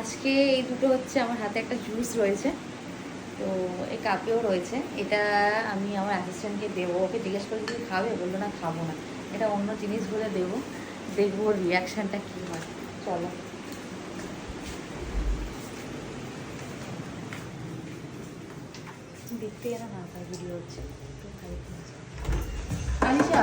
আজকে এই দুটো হচ্ছে, আমার হাতে একটা জুস রয়েছে, তো এই কাপেও রয়েছে। এটা আমি আমার অ্যাসিস্ট্যান্টকে দেবো, ওকে জিজ্ঞেস করে যদি খাবে, বললো না খাবো না, এটা অন্য জিনিস বলে দেবো, দেখবো ওর রিয়াকশানটা কী হয়। চলো দেখতে যেন হালকা ভিডিও হচ্ছে। আনিশা